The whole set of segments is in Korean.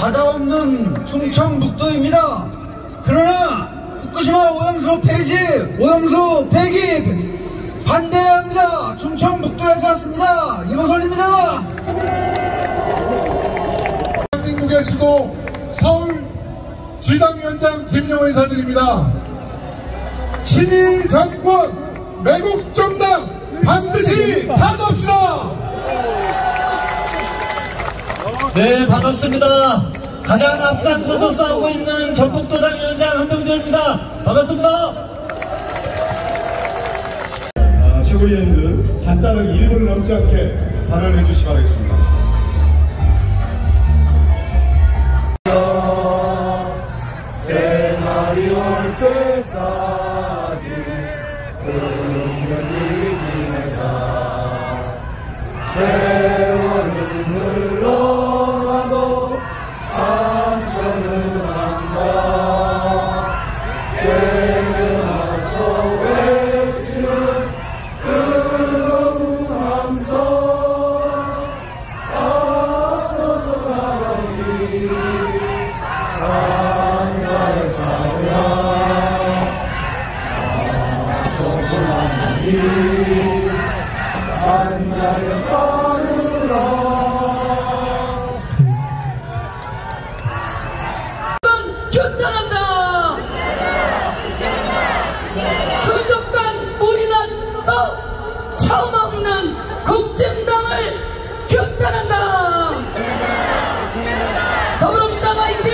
바다 없는 충청북도입니다. 그러나 후쿠시마 오염수 폐지, 오염수 폐기 반대해야 합니다. 충청북도에서 왔습니다. 이모선입니다. 대한민국의 수도 서울 지당위원장 김용호 인사드립니다. 친일 정권, 매국 정당 반드시 타도합시다. 네, 반갑습니다. 가장 앞장서서 싸우고 있는 전북도당 위원장 한병철입니다. 반갑습니다. 최고위원들 간단하게 1분을 넘지 않게 발언해 주시기 바라겠습니다. 새날이 올 때까지 은근히 지내자. 세월은 흘러가도 상처는 한다. 깨어나서 외치는 뜨거운 함성 앞서서 나가니 산가를 가야 앞서서 나가니 산가를 따르라. 규탄한다. 수족관 우리는 또 처음 없는 국정당을 규탄한다. 더불어민주당 화이팅!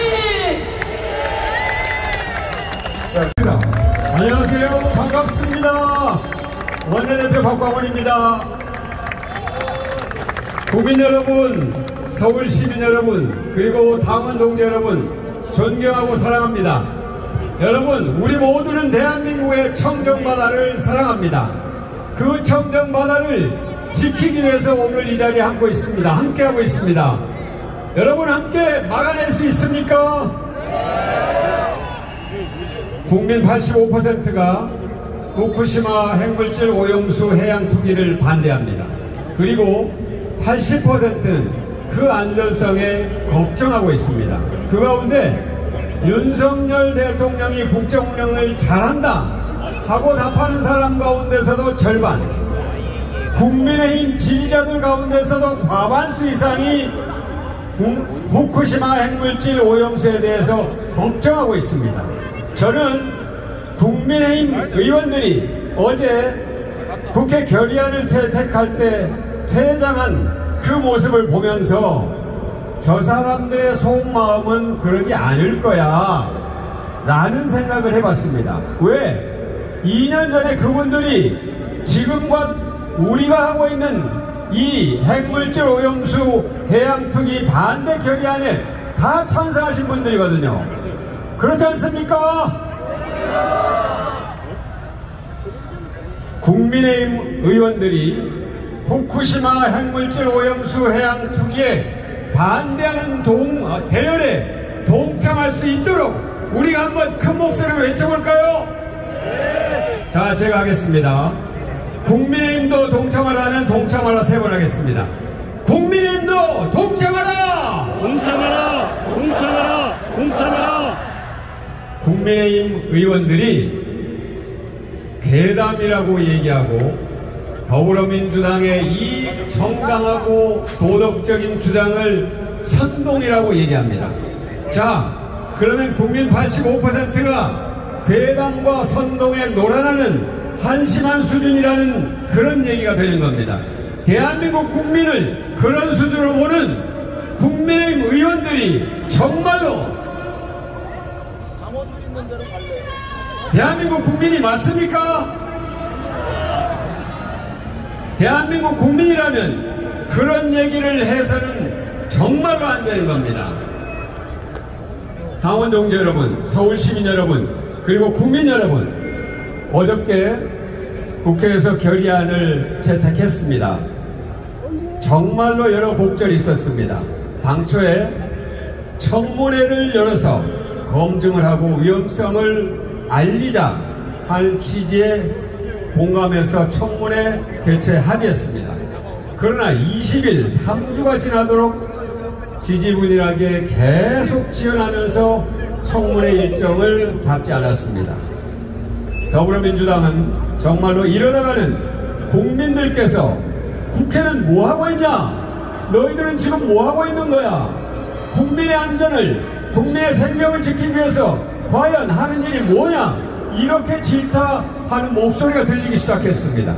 안녕하세요. 반갑습니다. 원내대표 박광원입니다. 국민 여러분, 서울 시민 여러분, 그리고 당원 동지 여러분, 존경하고 사랑합니다. 여러분, 우리 모두는 대한민국의 청정바다를 사랑합니다. 그 청정바다를 지키기 위해서 오늘 이 자리에 앉고 있습니다. 함께하고 있습니다. 여러분 함께 막아낼 수 있습니까? 국민 85%가 후쿠시마 핵물질 오염수 해양 투기를 반대합니다. 그리고 80%는 그 안전성에 걱정하고 있습니다. 그 가운데 윤석열 대통령이 국정운영을 잘한다 하고 답하는 사람 가운데서도 절반, 국민의힘 지지자들 가운데서도 과반수 이상이 후쿠시마 핵물질 오염수에 대해서 걱정하고 있습니다. 저는 국민의힘 의원들이 어제 국회 결의안을 채택할 때 퇴장한 그 모습을 보면서 저 사람들의 속마음은 그러지 않을 거야 라는 생각을 해봤습니다. 왜? 2년 전에 그분들이 지금과 우리가 하고 있는 이 핵물질 오염수 해양 투기 반대 결의안에 다 찬성하신 분들이거든요. 그렇지 않습니까? 국민의힘 의원들이 후쿠시마 핵물질 오염수 해양 투기에 반대하는 대열에 동참할 수 있도록 우리가 한번 큰 목소리로 외쳐볼까요? 자, 제가 하겠습니다. 국민의힘도 동참하라는 동참하라 3번 하겠습니다. 국민의힘도 동참하라! 동참하라! 동참하라! 동참하라! 국민의힘 의원들이 괴담이라고 얘기하고 더불어민주당의 이 정당하고 도덕적인 주장을 선동이라고 얘기합니다. 자, 그러면 국민 85%가 괴담과 선동에 놀아나는 한심한 수준이라는 그런 얘기가 되는 겁니다. 대한민국 국민을 그런 수준으로 보는 국민의힘 의원들이 정말로 대한민국 국민이 맞습니까? 대한민국 국민이라면 그런 얘기를 해서는 정말로 안 되는 겁니다. 당원 동지 여러분, 서울 시민 여러분, 그리고 국민 여러분, 어저께 국회에서 결의안을 채택했습니다. 정말로 여러 곡절이 있었습니다. 당초에 청문회를 열어서 검증을 하고 위험성을 알리자 하는 취지에 공감해서 청문회 개최 합의했습니다. 그러나 20일 3주가 지나도록 지지분열하게 계속 지연하면서 청문회 일정을 잡지 않았습니다. 더불어민주당은 정말로 이러다가는 국민들께서 국회는 뭐하고 있냐? 너희들은 지금 뭐하고 있는 거야? 국민의 안전을, 국민의 생명을 지키기 위해서 과연 하는 일이 뭐냐? 이렇게 질타하는 목소리가 들리기 시작했습니다.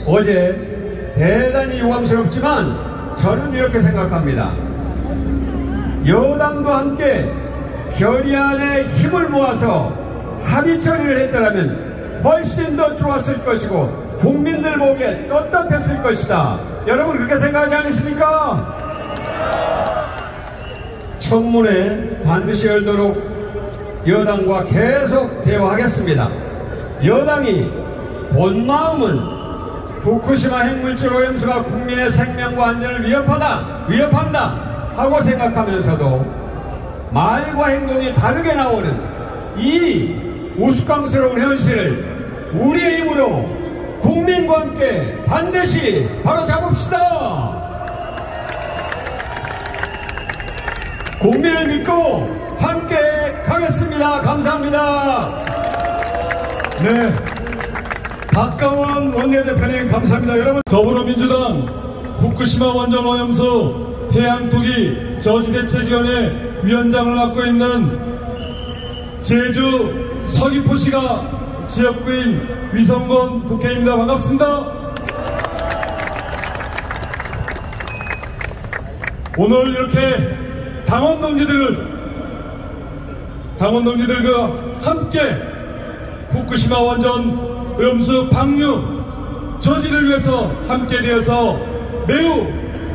어제 대단히 유감스럽지만 저는 이렇게 생각합니다. 여당도 함께 결의안에 힘을 모아서 합의 처리를 했더라면 훨씬 더 좋았을 것이고 국민들 보기에 떳떳했을 것이다. 여러분 그렇게 생각하지 않으십니까? 청문회 반드시 열도록 여당과 계속 대화하겠습니다. 여당이 본 마음은 후쿠시마 핵물질 오염수가 국민의 생명과 안전을 위협한다 하고 생각하면서도 말과 행동이 다르게 나오는 이 우스꽝스러운 현실을 우리의 힘으로 국민과 함께 반드시 바로잡읍시다. 국민을 믿고 함께 가겠습니다. 감사합니다. 네, 박강원 원내대표님 감사합니다. 여러분, 더불어민주당 후쿠시마 원전 오염수 해양투기 저지대책위원회 위원장을 맡고 있는 제주 서귀포시가 지역구인 위성건 국회의원입니다. 반갑습니다. 오늘 이렇게 당원 동지들과 함께 후쿠시마 원전 오염수 방류 저지를 위해서 함께 되어서 매우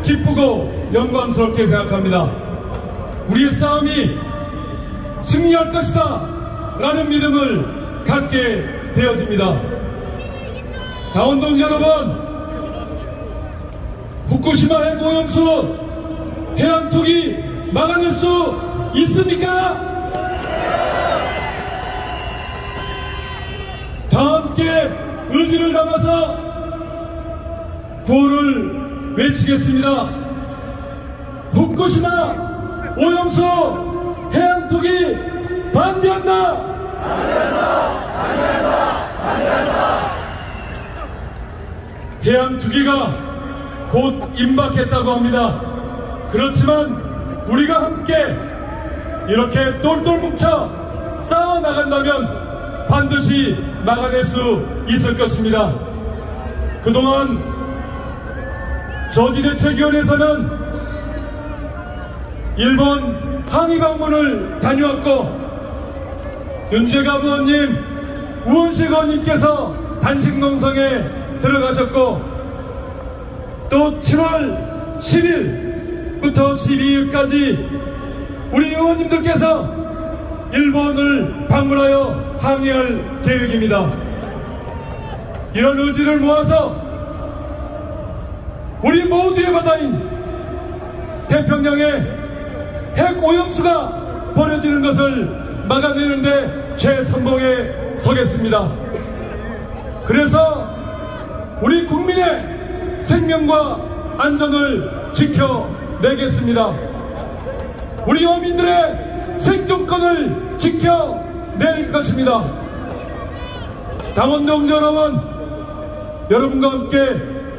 기쁘고 영광스럽게 생각합니다. 우리의 싸움이 승리할 것이다 라는 믿음을 갖게 되어집니다. 당원 동지 여러분, 후쿠시마 핵오염수 해양투기 막아낼 수 있습니까? 다 함께 의지를 담아서 구호를 외치겠습니다. 후쿠시마 오염수 해양투기 반대한다! 해양투기가 곧 임박했다고 합니다. 그렇지만 우리가 함께 이렇게 똘똘 뭉쳐 싸워나간다면 반드시 막아낼 수 있을 것입니다. 그동안 저지대책위원회에서는 일본 항의 방문을 다녀왔고 윤재갑 의원님, 우원식 의원님께서 단식 농성에 들어가셨고 또 7월 10일부터 12일까지 우리 의원님들께서 일본을 방문하여 항의할 계획입니다. 이런 의지를 모아서 우리 모두의 바다인 태평양에 핵 오염수가 버려지는 것을 막아내는데 최선봉에 서겠습니다. 그래서 우리 국민의 생명과 안전을 지켜내겠습니다. 우리 어민들의 생존권을 지켜낼 것입니다. 당원 동지 여러분, 여러분과 함께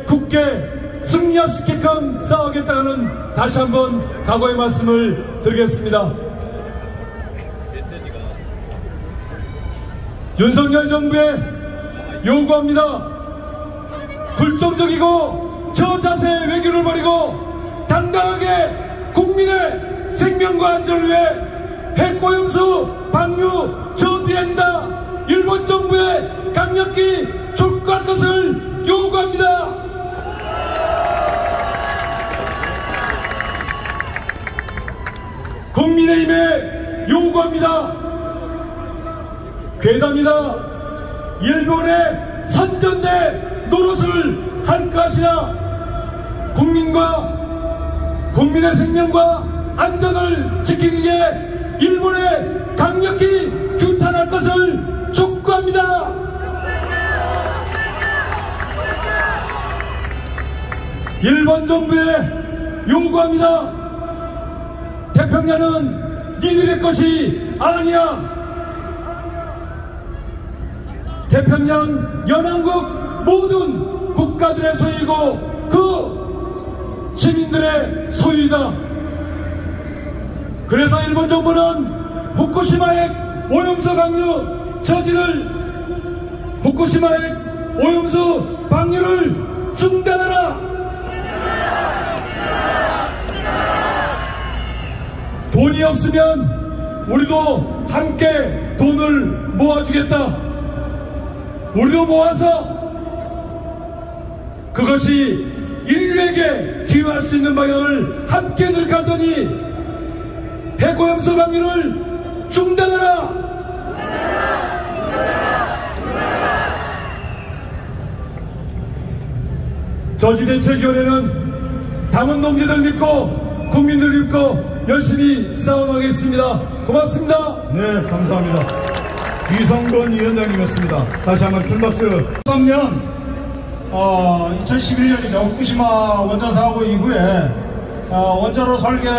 굳게 승리할 수 있게끔 싸우겠다는 다시 한번 각오의 말씀을 드리겠습니다. 윤석열 정부에 요구합니다. 불정적이고 저자세의 외교를 버리고 당당하게 국민의 생명과 안전을 위해 핵오염수 방류 저지해야 한다. 일본 정부에 강력히 촉구할 것을 요구합니다. 국민의힘에 요구합니다. 괴담이다. 일본의 선전대 노릇을 할 것이나 국민의 생명과 안전을 지키기 위해 일본에 강력히 규탄할 것을 촉구합니다. 일본 정부에 요구합니다. 태평양은 니들의 것이 아니야. 태평양 연안국 모든 국가들의 소유이고 그 시민들의 소유이다. 그래서 일본 정부는 후쿠시마의 오염수 방류 저지를 후쿠시마의 오염수 방류를 중단하라. 돈이 없으면 우리도 함께 돈을 모아주겠다. 우리도 모아서 그것이 인류에게 기여할 수 있는 방향을 함께 노력하더니 핵오염수 방류를 중단하라. 저지대책위원회는 당원 동지들 믿고 국민들 믿고 열심히 싸워가겠습니다. 고맙습니다. 네, 감사합니다. 이성건 위원장님이었습니다. 다시 한번 큰 박수. 2013년 2011년이죠. 후쿠시마 원전 사고 이후에 원자로 설계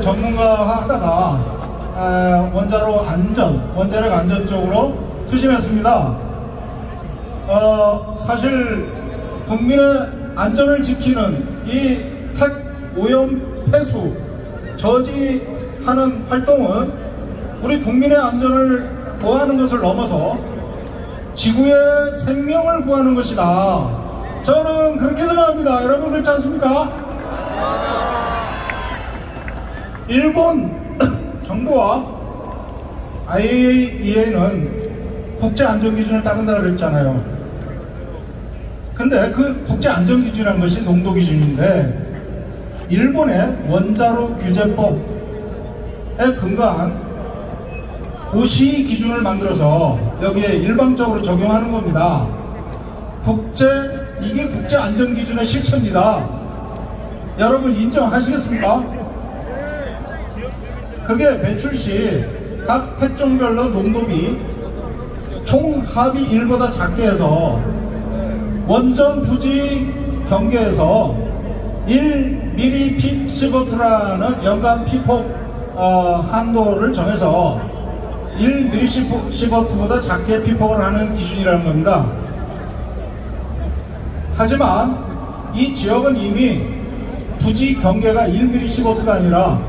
전문가 하다가 원자력 안전 쪽으로 투신했습니다. 사실 국민의 안전을 지키는 이 핵 오염 폐수 저지하는 활동은 우리 국민의 안전을 보호하는 것을 넘어서 지구의 생명을 구하는 것이다. 저는 그렇게 생각합니다. 여러분 그렇지 않습니까? 일본 정부와 IAEA는 국제안전기준을 따른다 그랬잖아요. 근데 그 국제안전기준이라는 것이 농도기준인데 일본의 원자로 규제법에 근거한 고시 기준을 만들어서 여기에 일방적으로 적용하는 겁니다. 이게 국제안전기준의 실체입니다. 여러분 인정하시겠습니까? 그게 배출 시 각 핵종별로 농도비 총 합이 1보다 작게 해서 원전 부지 경계에서 1mP/C라는 연간 피폭 한도를 정해서 1mP/C보다 작게 피폭을 하는 기준이라는 겁니다. 하지만 이 지역은 이미 부지 경계가 1mP/C가 아니라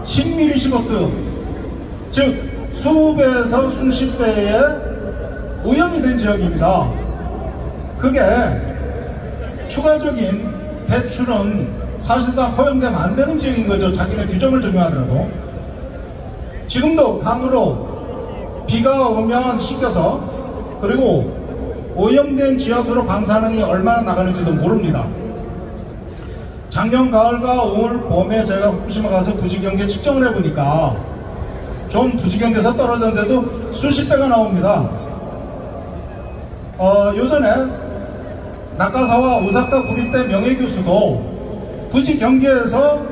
10mP/C, 즉 수배에서 수십 배의 오염이 된 지역입니다. 그게 추가적인 배출은 사실상 허용되면 안 되는 지역인 거죠. 자기네 규정을 적용하더라도. 지금도 강으로 비가 오면 씻겨서 그리고 오염된 지하수로 방사능이 얼마나 나가는지도 모릅니다. 작년 가을과 올 봄에 제가 후쿠시마 가서 부지경계 측정을 해보니까 좀 부지경계에서 떨어졌는데도 수십 배가 나옵니다. 요전에 나카사와 오사카 구리대 명예교수도 부지경계에서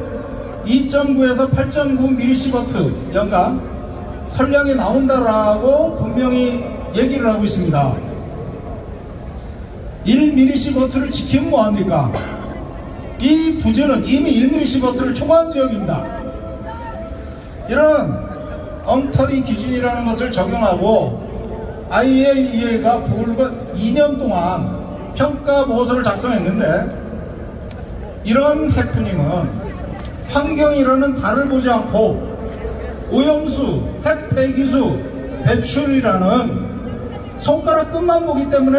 2.9에서 8.9mP/C 연간 설량이 나온다라고 분명히 얘기를 하고 있습니다. 1mP/C를 지키면 뭐합니까? 이 부지는 이미 1mP/C를 초과한 지역입니다. 이런 엉터리 기준이라는 것을 적용하고 IAEA가 불과 2년 동안 평가 보고서를 작성했는데 이런 해프닝은 환경이라는 달을 보지 않고 오염수, 핵 폐기수, 배출이라는 손가락 끝만 보기 때문에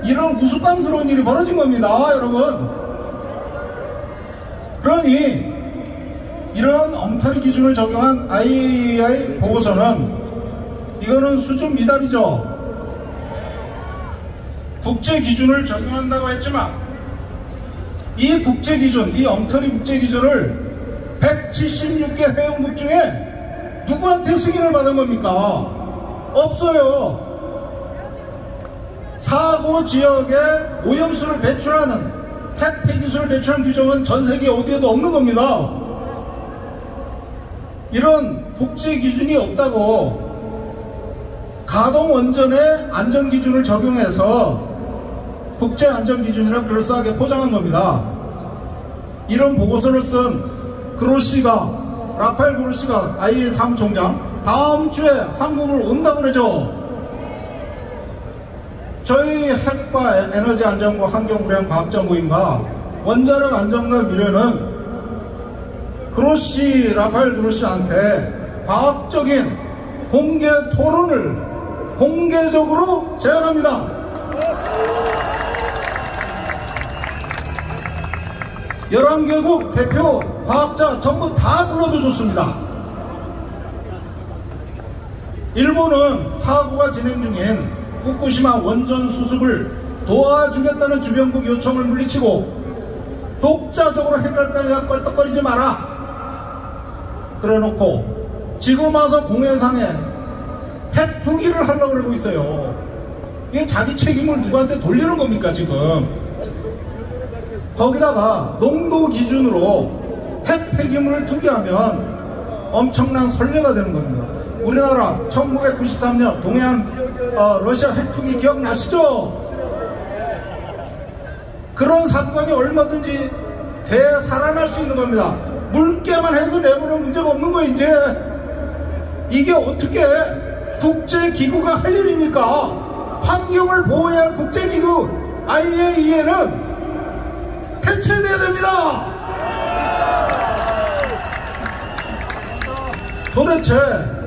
이런 우스꽝스러운 일이 벌어진 겁니다, 여러분. 그러니 이런 엉터리 기준을 적용한 IAEA 보고서는 이거는 수준 미달이죠. 국제 기준을 적용한다고 했지만 이 국제 기준, 이 엉터리 국제 기준을 176개 회원국 중에 누구한테 승인을 받은 겁니까? 없어요. 사고 지역에 오염수를 배출하는 핵 폐기수를 배출하는 규정은 전 세계 어디에도 없는 겁니다. 이런 국제 기준이 없다고 가동 원전의 안전 기준을 적용해서 국제 안전 기준이라 그럴싸하게 포장한 겁니다. 이런 보고서를 쓴 그로시가 라파엘 그로시가 IAEA 사무총장 다음 주에 한국을 온다고 그러죠. 저희 핵과 에너지 안전과 환경부랑 과학정보인과 원자력 안전과 미래는 그로시, 라파엘 그로시한테 과학적인 공개 토론을 공개적으로 제안합니다. 11개국 대표 과학자 전부 다 불러도 좋습니다. 일본은 사고가 진행 중인 후쿠시마 원전 수습을 도와주겠다는 주변국 요청을 물리치고 독자적으로 해결까지 껄떡거리지 마라 그래놓고 지금 와서 공해상에 핵 투기를 하려고 그러고 있어요. 이게 자기 책임을 누구한테 돌리는 겁니까 지금. 거기다가 농도 기준으로 핵 폐기물을 투기하면 엄청난 선례가 되는 겁니다. 우리나라 1993년 동해안 러시아 핵 투기 기억나시죠? 그런 사건이 얼마든지 되살아날 수 있는 겁니다. 물게만 해서 내보는 문제가 없는 거예요. 이제 이게 어떻게 국제기구가 할 일입니까? 환경을 보호해야 할 국제기구 IAEA는 해체돼야 됩니다. 도대체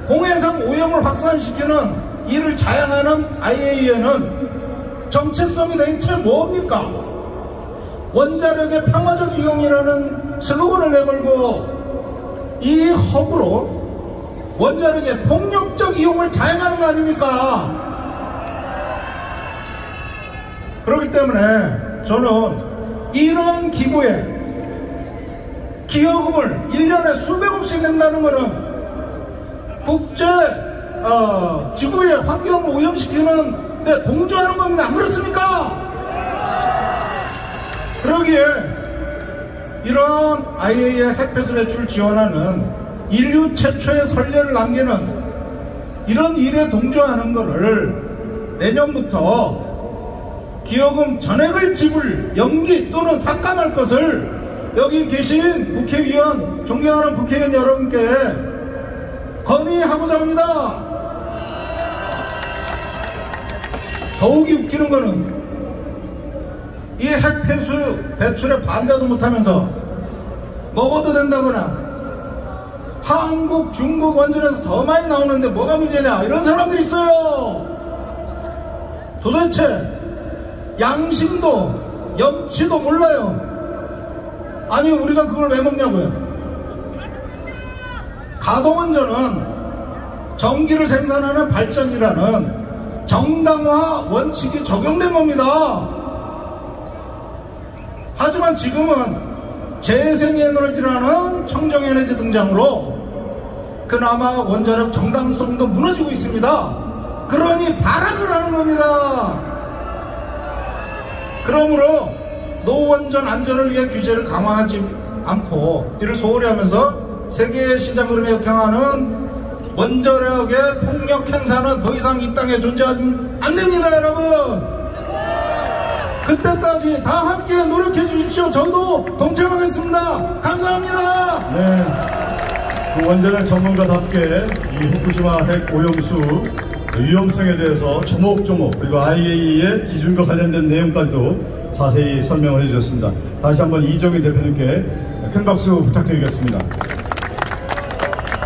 공해상 오염을 확산시키는 이를 자양하는 IAEA는 정체성이 대체 뭡니까? 원자력의 평화적 이용이라는 슬로건을 내걸고 이 허브로 원자력의 폭력적 이용을 자행하는 거 아닙니까? 그렇기 때문에 저는 이런 기구에 기여금을 1년에 수백억씩 낸다는 것은 국제 지구의 환경을 오염시키는 데 동조하는 겁니다. 안 그렇습니까? 그러기에 이런 IAEA 핵폐수 배출 지원하는 인류 최초의 선례를 남기는 이런 일에 동조하는 것을 내년부터 기여금 전액을 지불 연기 또는 삭감할 것을 여기 계신 국회의원, 존경하는 국회의원 여러분께 건의하고자 합니다. 더욱이 웃기는 거는 이 핵폐수 배출에 반대도 못하면서 먹어도 된다거나 한국, 중국 원전에서 더 많이 나오는데 뭐가 문제냐 이런 사람들이 있어요. 도대체 양심도 염치도 몰라요. 아니 우리가 그걸 왜 먹냐고요. 가동원전은 전기를 생산하는 발전이라는 정당화 원칙이 적용된 겁니다. 하지만 지금은 재생에너지라는 청정에너지 등장으로 그나마 원자력 정당성도 무너지고 있습니다. 그러니 발악을 하는 겁니다. 그러므로 노원전 안전을 위해 규제를 강화하지 않고 이를 소홀히 하면서 세계의 시장 흐름에 역행하는 원자력의 폭력 행사는 더 이상 이 땅에 존재하지 않습니다. 여러분 그때까지 다 함께 노력해 주십시오. 저도 동참하겠습니다. 감사합니다. 네, 그 원자력 전문가답게 이 후쿠시마 핵 오염수 위험성에 대해서 조목조목 그리고 IAEA의 기준과 관련된 내용까지도 자세히 설명을 해주셨습니다. 다시 한번 이정희 대표님께 큰 박수 부탁드리겠습니다.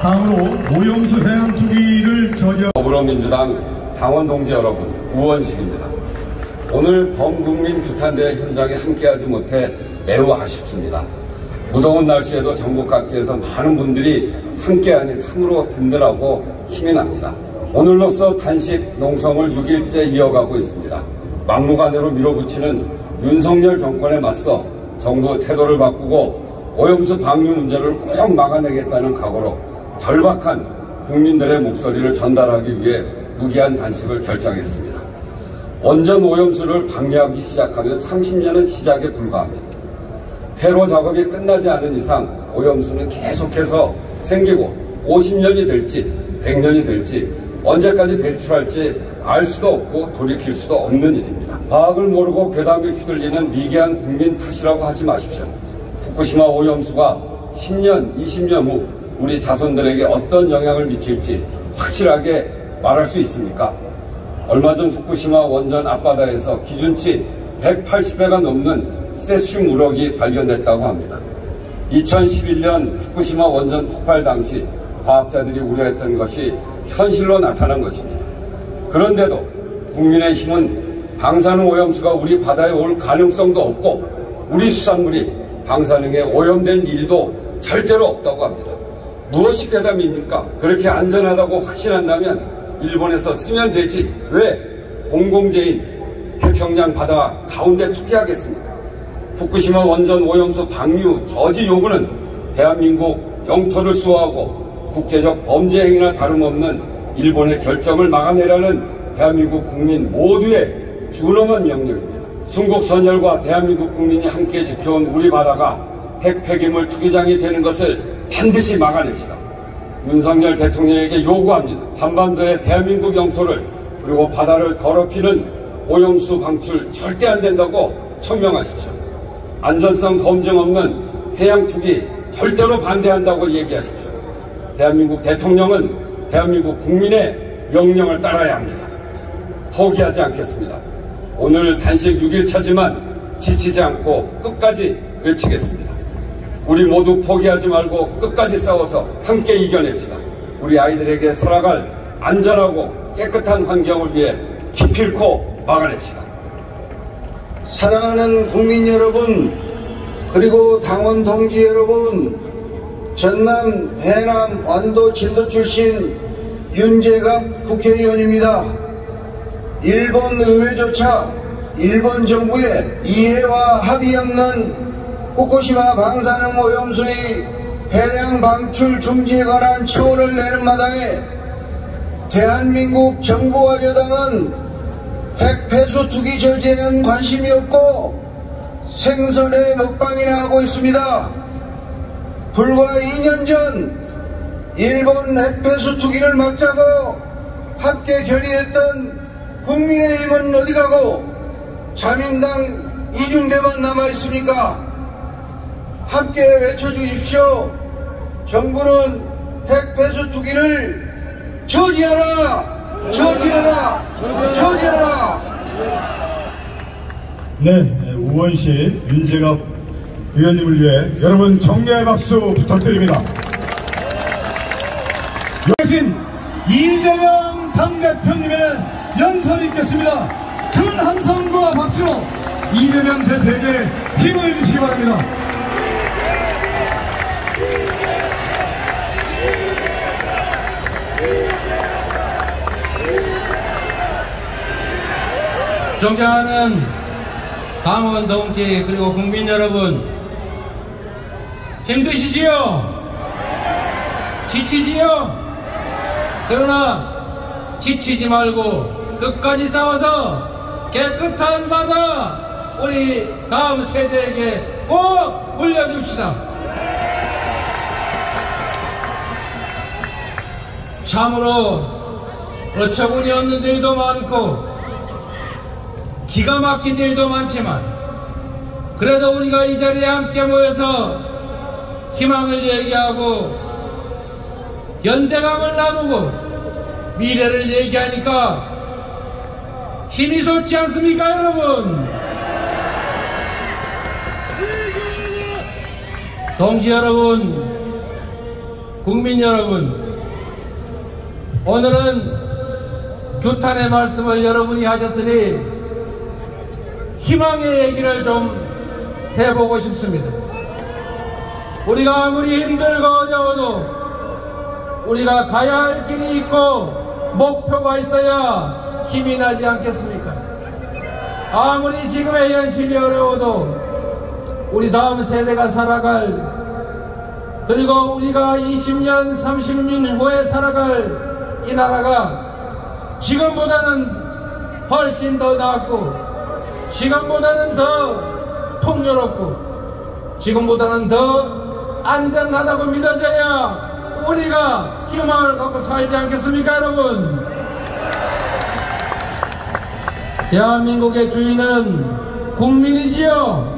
다음으로 오염수 해양 투기를 저지한 더불어민주당 당원 동지 여러분, 우원식입니다. 오늘 범국민 규탄대 현장에 함께하지 못해 매우 아쉽습니다. 무더운 날씨에도 전국 각지에서 많은 분들이 함께하니 참으로 든든하고 힘이 납니다. 오늘로써 단식 농성을 6일째 이어가고 있습니다. 막무가내로 밀어붙이는 윤석열 정권에 맞서 정부 태도를 바꾸고 오염수 방류 문제를 꼭 막아내겠다는 각오로 절박한 국민들의 목소리를 전달하기 위해 무기한 단식을 결정했습니다. 원전 오염수를 방류하기 시작하면 30년은 시작에 불과합니다. 폐로 작업이 끝나지 않은 이상 오염수는 계속해서 생기고 50년이 될지 100년이 될지 언제까지 배출할지 알 수도 없고 돌이킬 수도 없는 일입니다. 과학을 모르고 괴담에 휘둘리는 미개한 국민 탓이라고 하지 마십시오. 후쿠시마 오염수가 10년, 20년 후 우리 자손들에게 어떤 영향을 미칠지 확실하게 말할 수 있습니까? 얼마 전 후쿠시마 원전 앞바다에서 기준치 180배가 넘는 세슘 우럭이 발견됐다고 합니다. 2011년 후쿠시마 원전 폭발 당시 과학자들이 우려했던 것이 현실로 나타난 것입니다. 그런데도 국민의힘은 방사능 오염수가 우리 바다에 올 가능성도 없고 우리 수산물이 방사능에 오염된 일도 절대로 없다고 합니다. 무엇이 괴담입니까? 그렇게 안전하다고 확신한다면 일본에서 쓰면 되지 왜 공공재인 태평양 바다 가운데 투기하겠습니까? 후쿠시마 원전 오염수 방류 저지 요구는 대한민국 영토를 수호하고 국제적 범죄 행위나 다름없는 일본의 결정을 막아내라는 대한민국 국민 모두의 준엄한 명령입니다. 순국선열과 대한민국 국민이 함께 지켜온 우리 바다가 핵 폐기물 투기장이 되는 것을 반드시 막아냅시다. 윤석열 대통령에게 요구합니다. 한반도의 대한민국 영토를 그리고 바다를 더럽히는 오염수 방출 절대 안 된다고 천명하십시오. 안전성 검증 없는 해양 투기 절대로 반대한다고 얘기하십시오. 대한민국 대통령은 대한민국 국민의 명령을 따라야 합니다. 포기하지 않겠습니다. 오늘 단식 6일차지만 지치지 않고 끝까지 외치겠습니다. 우리 모두 포기하지 말고 끝까지 싸워서 함께 이겨냅시다. 우리 아이들에게 살아갈 안전하고 깨끗한 환경을 위해 기필코 막아냅시다. 사랑하는 국민 여러분, 그리고 당원 동지 여러분, 전남, 해남, 완도, 진도 출신 윤재갑 국회의원입니다. 일본 의회조차 일본 정부의 이해와 합의 없는 후쿠시마 방사능 오염수의 해양 방출 중지에 관한 처우를 내는 마당에 대한민국 정부와 여당은 핵 폐수 투기 저지에는 관심이 없고 생선의 먹방이나 하고 있습니다. 불과 2년 전 일본 핵 폐수 투기를 막자고 함께 결의했던 국민의힘은 어디 가고 자민당 이중대만 남아있습니까? 함께 외쳐주십시오. 정부는 핵 폐수 투기를 저지하라! 저지하라! 저지하라! 네, 우원시 윤재갑 의원님을 위해 여러분 격려의 박수 부탁드립니다. 여신 이재명 당대표님의 연설이 있겠습니다. 큰 함성과 박수로 이재명 대표에게 힘을 주시기 바랍니다. 존경하는 당원 동지 그리고 국민 여러분, 힘드시지요? 지치지요? 그러나 지치지 말고 끝까지 싸워서 깨끗한 바다 우리 다음 세대에게 꼭 물려줍시다. 참으로 어처구니 없는 일도 많고 기가 막힌 일도 많지만 그래도 우리가 이 자리에 함께 모여서 희망을 얘기하고 연대감을 나누고 미래를 얘기하니까 힘이 솟지 않습니까, 여러분? 동지 여러분, 국민 여러분, 오늘은 규탄의 말씀을 여러분이 하셨으니 희망의 얘기를 좀 해보고 싶습니다. 우리가 아무리 힘들고 어려워도 우리가 가야 할 길이 있고 목표가 있어야 힘이 나지 않겠습니까? 아무리 지금의 현실이 어려워도 우리 다음 세대가 살아갈, 그리고 우리가 20년, 30년 후에 살아갈 이 나라가 지금보다는 훨씬 더 낫고 지금보다는 더 풍요롭고 지금보다는 더 안전하다고 믿어져야 우리가 희망을 갖고 살지 않겠습니까, 여러분? 대한민국의 주인은 국민이지요.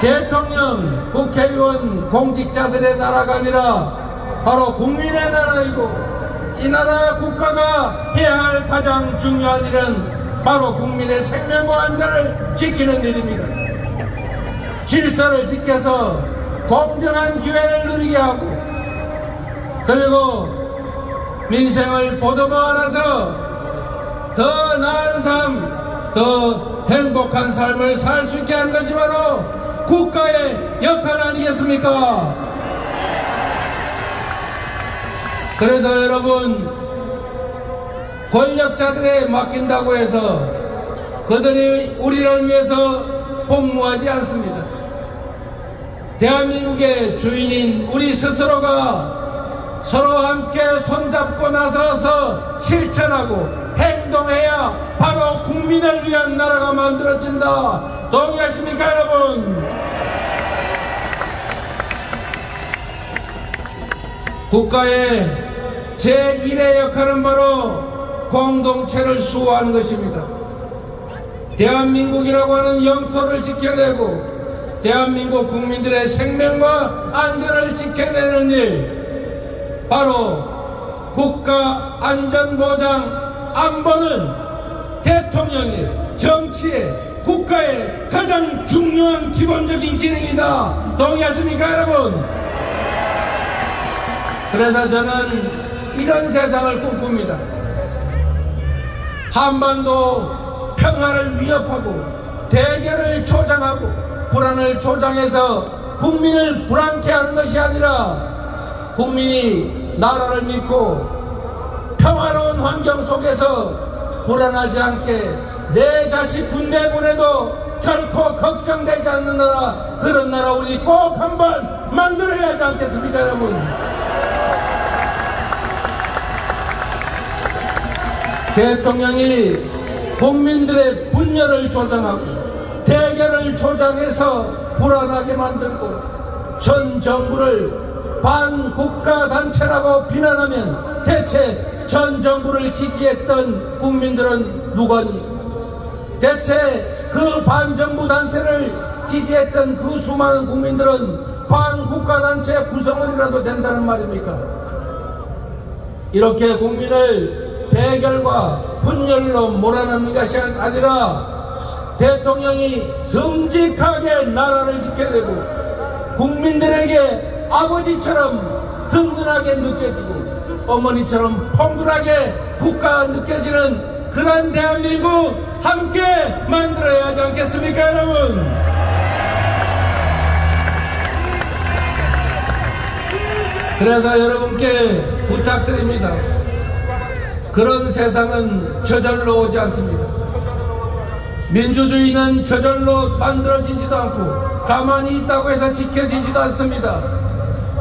대통령, 국회의원, 공직자들의 나라가 아니라 바로 국민의 나라이고, 이 나라 국가가 해야 할 가장 중요한 일은 바로 국민의 생명과 안전을 지키는 일입니다. 질서를 지켜서 공정한 기회를 누리게 하고, 그리고 민생을 보듬어 안아서 더 나은 삶, 더 행복한 삶을 살 수 있게 하는 것이 바로 국가의 역할 아니겠습니까? 그래서 여러분, 권력자들에 맡긴다고 해서 그들이 우리를 위해서 복무하지 않습니다. 대한민국의 주인인 우리 스스로가 서로 함께 손잡고 나서서 실천하고 행동해야 바로 국민을 위한 나라가 만들어진다. 동의하십니까, 여러분? 국가의 제1의 역할은 바로 공동체를 수호하는 것입니다. 대한민국이라고 하는 영토를 지켜내고 대한민국 국민들의 생명과 안전을 지켜내는 일, 바로 국가 안전보장 안보는 대통령의, 정치의, 국가의 가장 중요한 기본적인 기능이다. 동의하십니까, 여러분? 그래서 저는 이런 세상을 꿈꿉니다. 한반도 평화를 위협하고 대결을 조장하고 불안을 조장해서 국민을 불안케 하는 것이 아니라 국민이 나라를 믿고 평화로운 환경 속에서 불안하지 않게 내 자식 군대 보내도 결코 걱정되지 않는 나라, 그런 나라 우리 꼭 한번 만들어야 하지 않겠습니까, 여러분? 대통령이 국민들의 분열을 조장하고 대결을 조장해서 불안하게 만들고 전 정부를 반국가 단체라고 비난하면 대체 전 정부를 지지했던 국민들은 누구니? 대체 그 반정부 단체를 지지했던 그 수많은 국민들은 반국가 단체 구성원이라도 된다는 말입니까? 이렇게 국민을 대결과 분열로 몰아넣는 것이 아니라 대통령이 듬직하게 나라를 지켜내고 국민들에게 아버지처럼 든든하게 느껴지고 어머니처럼 펑근하게 국가가 느껴지는 그런 대한민국 함께 만들어야 하지 않겠습니까, 여러분? 그래서 여러분께 부탁드립니다. 그런 세상은 저절로 오지 않습니다. 민주주의는 저절로 만들어지지도 않고 가만히 있다고 해서 지켜지지도 않습니다.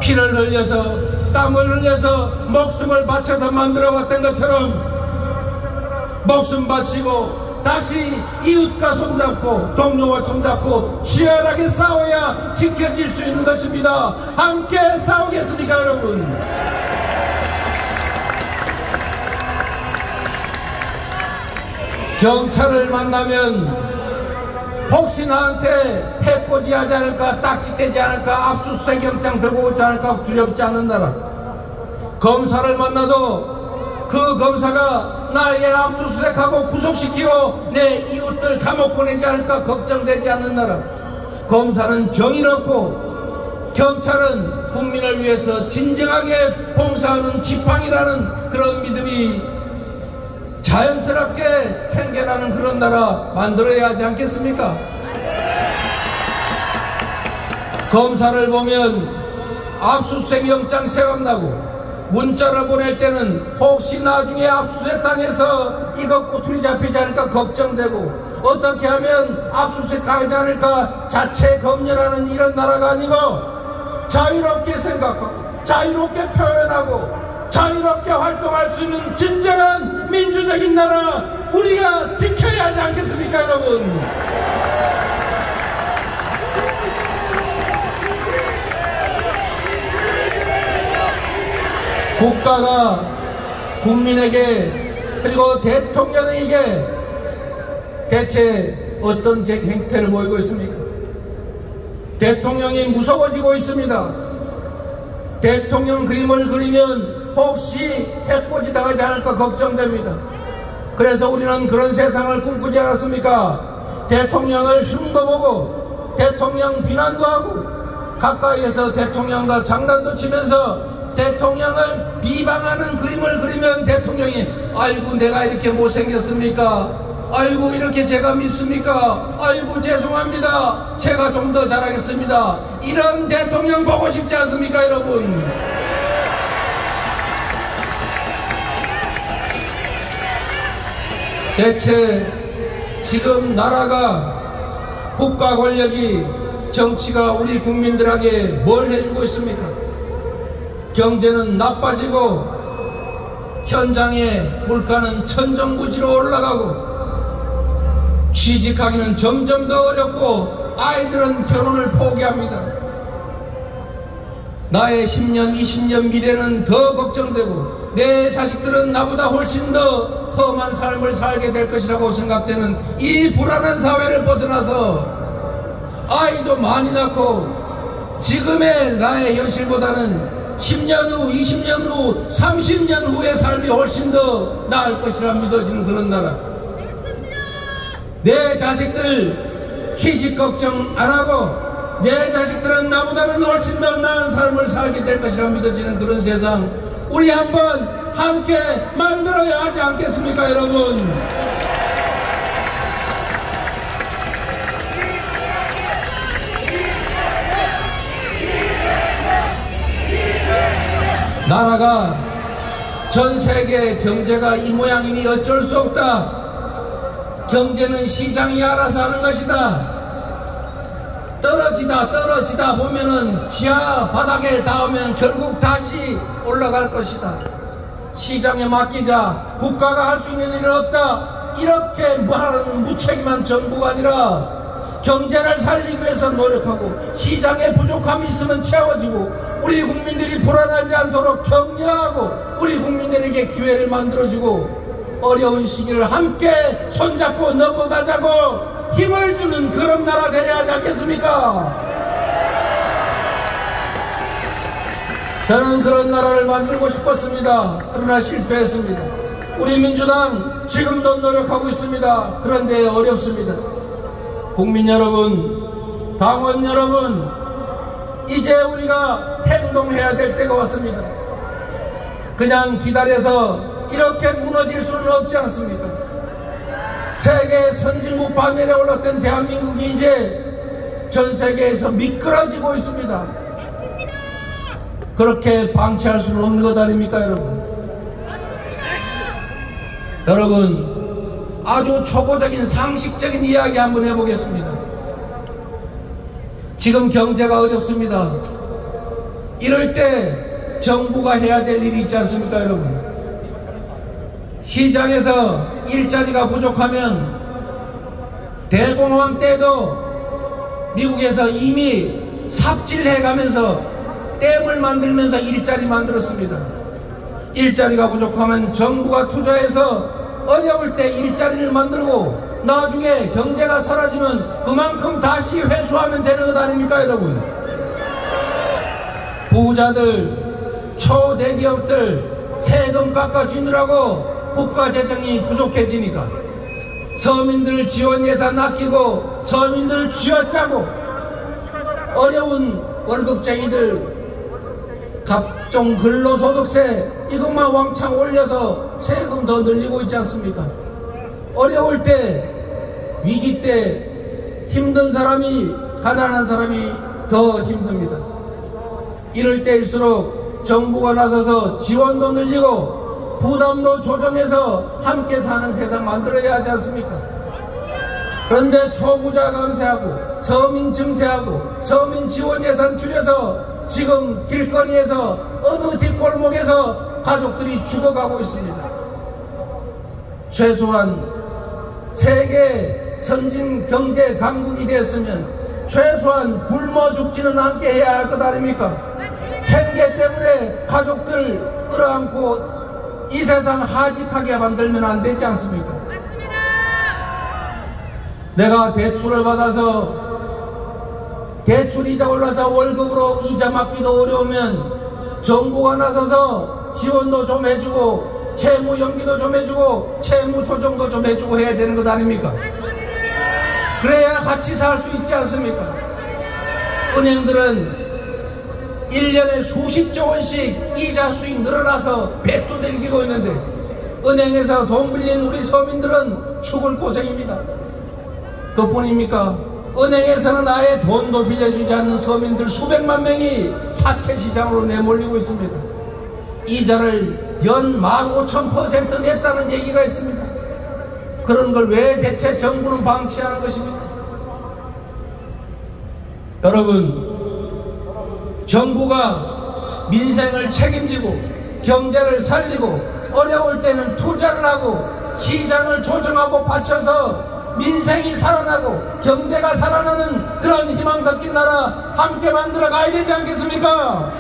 피를 흘려서 땀을 흘려서 목숨을 바쳐서 만들어왔던 것처럼 목숨 바치고 다시 이웃과 손잡고 동료와 손잡고 치열하게 싸워야 지켜질 수 있는 것입니다. 함께 싸우겠습니까, 여러분? 경찰을 만나면 혹시 나한테 해코지하지 않을까, 딱지대지 않을까, 압수수색 영장 들고 오지 않을까 두렵지 않은 나라. 검사를 만나도 그 검사가 나에게 압수수색하고 구속시키고 내 이웃들 감옥 보내지 않을까 걱정되지 않는 나라. 검사는 정의롭고 경찰은 국민을 위해서 진정하게 봉사하는 지팡이라는 그런 믿음이 자연스럽게 생겨나는 그런 나라 만들어야 하지 않겠습니까? 검사를 보면 압수수색 영장 생각나고 문자를 보낼 때는 혹시 나중에 압수수색 당해서 이거 꼬투리 잡히지 않을까 걱정되고 어떻게 하면 압수수색 가지 않을까 자체 검열하는 이런 나라가 아니고 자유롭게 생각하고 자유롭게 표현하고 자유롭게 활동할 수 있는 진정한 민주적인 나라 우리가 지켜야 하지 않겠습니까, 여러분? 국가가 국민에게 그리고 대통령에게 대체 어떤 행태를 보이고 있습니까? 대통령이 무서워지고 있습니다. 대통령 그림을 그리면 혹시 해코지 당하지 않을까 걱정됩니다. 그래서 우리는 그런 세상을 꿈꾸지 않았습니까? 대통령을 흉도 보고 대통령 비난도 하고 가까이에서 대통령과 장난도 치면서 대통령을 비방하는 그림을 그리면 대통령이 아이고 내가 이렇게 못생겼습니까? 아이고 이렇게 제가 밉습니까? 아이고 죄송합니다. 제가 좀 더 잘하겠습니다. 이런 대통령 보고 싶지 않습니까 여러분? 대체 지금 나라가 국가 권력이 정치가 우리 국민들에게 뭘 해주고 있습니까? 경제는 나빠지고 현장의 물가는 천정부지로 올라가고 취직하기는 점점 더 어렵고 아이들은 결혼을 포기합니다. 나의 10년, 20년 미래는 더 걱정되고 내 자식들은 나보다 훨씬 더 험한 삶을 살게 될 것이라고 생각되는 이 불안한 사회를 벗어나서 아이도 많이 낳고 지금의 나의 현실보다는 10년 후, 20년 후, 30년 후의 삶이 훨씬 더 나을 것이라 믿어지는 그런 나라. 내 자식들 취직 걱정 안 하고 내 자식들은 나보다는 훨씬 더 나은 삶을 살게 될 것이라 믿어지는 그런 세상, 우리 한번 함께 만들어야 하지 않겠습니까 여러분? 나라가 전 세계 경제가 이 모양이니 어쩔 수 없다. 경제는 시장이 알아서 하는 것이다. 떨어지다 보면은 지하 바닥에 닿으면 결국 다시 올라갈 것이다. 시장에 맡기자. 국가가 할 수 있는 일은 없다. 이렇게 말하는 무책임한 정부가 아니라 경제를 살리기 위해서 노력하고 시장에 부족함이 있으면 채워지고 우리 국민들이 불안하지 않도록 격려하고 우리 국민들에게 기회를 만들어주고 어려운 시기를 함께 손잡고 넘어가자고 힘을 주는 그런 나라 되어야 하지 않겠습니까? 저는 그런 나라를 만들고 싶었습니다. 그러나 실패했습니다. 우리 민주당 지금도 노력하고 있습니다. 그런데 어렵습니다. 국민 여러분, 당원 여러분, 이제 우리가 행동해야 될 때가 왔습니다. 그냥 기다려서 이렇게 무너질 수는 없지 않습니까? 세계 선진국 반열에 올랐던 대한민국이 이제 전 세계에서 미끄러지고 있습니다. 그렇게 방치할 수는 없는 것 아닙니까 여러분? 여러분, 아주 초보적인 상식적인 이야기 한번 해보겠습니다. 지금 경제가 어렵습니다. 이럴 때 정부가 해야 될 일이 있지 않습니까 여러분? 시장에서 일자리가 부족하면 대공황 때도 미국에서 이미 삽질해가면서 댐을 만들면서 일자리 만들었습니다. 일자리가 부족하면 정부가 투자해서 어려울 때 일자리를 만들고 나중에 경제가 사라지면 그만큼 다시 회수하면 되는 것 아닙니까 여러분? 부자들, 초대기업들 세금 깎아주느라고 국가 재정이 부족해지니까 서민들 지원 예산 아끼고 서민들 쥐어짜고 어려운 월급쟁이들 각종 근로소득세 이것만 왕창 올려서 세금 더 늘리고 있지 않습니까? 어려울 때, 위기 때 힘든 사람이, 가난한 사람이 더 힘듭니다. 이럴 때일수록 정부가 나서서 지원도 늘리고 부담도 조정해서 함께 사는 세상 만들어야 하지 않습니까? 그런데 초부자 감세하고 서민 증세하고 서민 지원 예산 줄여서 지금 길거리에서 어느 뒷골목에서 가족들이 죽어가고 있습니다. 최소한 세계 선진 경제 강국이 됐으면 최소한 굶어 죽지는 않게 해야 할 것 아닙니까? 생계 때문에 가족들 끌어안고 이 세상 하직하게 만들면 안 되지 않습니까? 맞습니다. 내가 대출을 받아서 대출 이자 올라서 월급으로 이자 맡기도 어려우면 정부가 나서서 지원도 좀 해주고 채무 연기도 좀 해주고 채무 조정도 좀 해주고 해야 되는 것 아닙니까? 그래야 같이 살 수 있지 않습니까? 은행들은 1년에 수십조 원씩 이자 수익 늘어나서 배투되기고 있는데 은행에서 돈 빌린 우리 서민들은 죽을 고생입니다. 그뿐입니까? 은행에서는 아예 돈도 빌려주지 않는 서민들 수백만 명이 사채시장으로 내몰리고 있습니다. 이자를 연 15,000% 냈다는 얘기가 있습니다. 그런 걸 왜 대체 정부는 방치하는 것입니까? 여러분, 정부가 민생을 책임지고 경제를 살리고 어려울 때는 투자를 하고 시장을 조정하고 받쳐서 민생이 살아나고 경제가 살아나는 그런 희망 섞인 나라 함께 만들어 가야 되지 않겠습니까?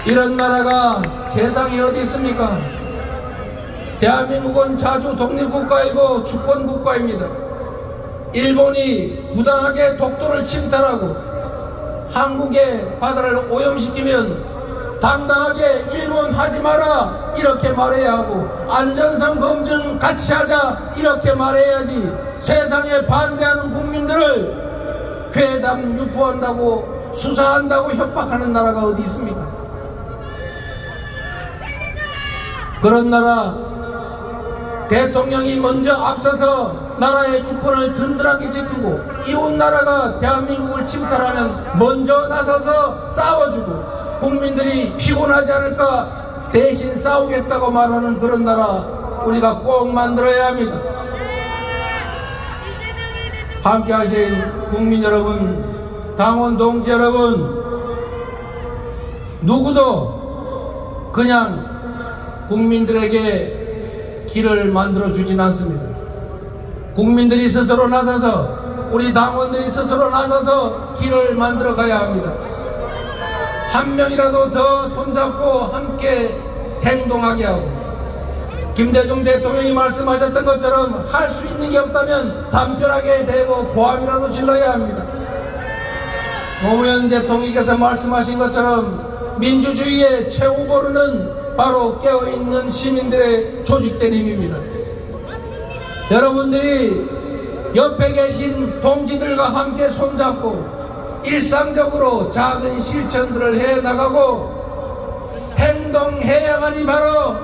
이런 나라가 세상에 어디 있습니까? 대한민국은 자주 독립국가이고 주권국가입니다. 일본이 부당하게 독도를 침탈하고 한국의 바다를 오염시키면 당당하게 일본 하지 마라 이렇게 말해야 하고 안전성 검증 같이 하자 이렇게 말해야지 세상에 반대하는 국민들을 괴담 유포한다고 수사한다고 협박하는 나라가 어디 있습니까? 그런 나라 대통령이 먼저 앞서서 나라의 주권을 든든하게 지키고 이웃 나라가 대한민국을 침탈하면 먼저 나서서 싸워주고 국민들이 피곤하지 않을까 대신 싸우겠다고 말하는 그런 나라 우리가 꼭 만들어야 합니다. 함께 하신 국민 여러분, 당원 동지 여러분, 누구도 그냥 국민들에게 길을 만들어 주진 않습니다. 국민들이 스스로 나서서 우리 당원들이 스스로 나서서 길을 만들어 가야 합니다. 한 명이라도 더 손잡고 함께 행동하게 하고 김대중 대통령이 말씀하셨던 것처럼 할 수 있는 게 없다면 담벼락에 대고 고함이라도 질러야 합니다. 노무현 대통령께서 말씀하신 것처럼 민주주의의 최후보로는 바로 깨어있는 시민들의 조직된 힘입니다. 여러분들이 옆에 계신 동지들과 함께 손잡고 일상적으로 작은 실천들을 해나가고 행동해야만이 바로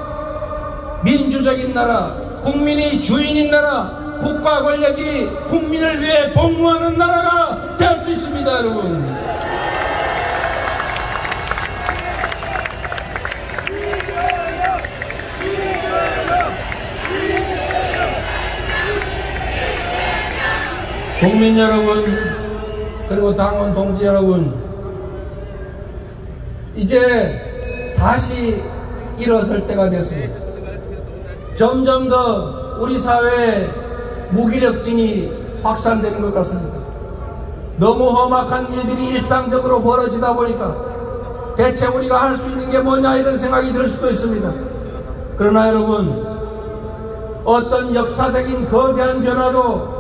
민주적인 나라, 국민이 주인인 나라, 국가 권력이 국민을 위해 복무하는 나라가 될 수 있습니다. 여러분, 국민 여러분, 그리고 당원 동지 여러분, 이제 다시 일어설 때가 됐습니다. 점점 더 우리 사회에 무기력증이 확산되는 것 같습니다. 너무 험악한 일들이 일상적으로 벌어지다 보니까 대체 우리가 할 수 있는 게 뭐냐 이런 생각이 들 수도 있습니다. 그러나 여러분, 어떤 역사적인 거대한 변화도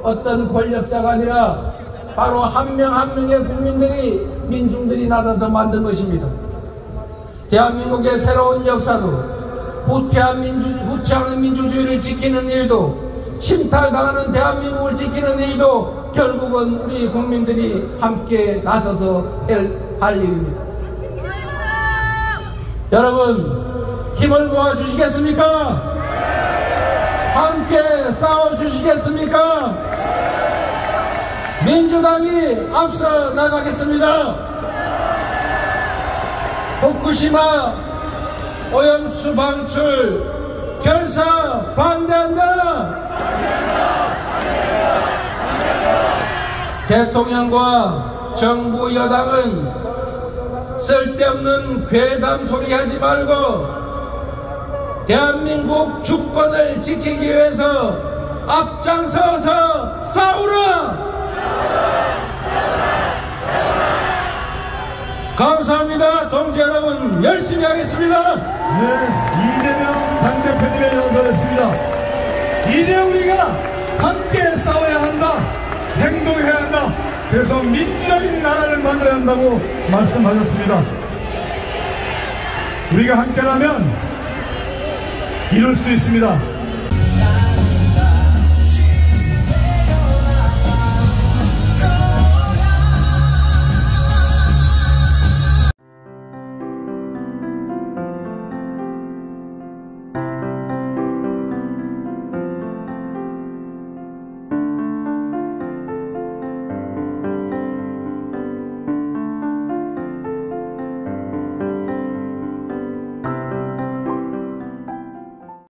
어떤 권력자가 아니라 바로 한 명 한 명의 국민들이, 민중들이 나서서 만든 것입니다. 대한민국의 새로운 역사도 후퇴하는 민주주의를 지키는 일도 침탈당하는 대한민국을 지키는 일도 결국은 우리 국민들이 함께 나서서 할 일입니다. 여러분, 힘을 모아 주시겠습니까? 함께 싸워 주시겠습니까? 민주당이 앞서 나가겠습니다. 후쿠시마 오염수 방출 결사 반대한다. 대통령과 정부 여당은 쓸데없는 괴담 소리 하지 말고 대한민국 주권을 지키기 위해서 앞장서서 싸우라. 감사합니다. 동지 여러분, 열심히 하겠습니다. 네, 이재명 당대표님의 연설했습니다. 이제 우리가 함께 싸워야 한다, 행동해야 한다, 그래서 민주적인 나라를 만들어야 한다고 말씀하셨습니다. 우리가 함께라면 이룰 수 있습니다.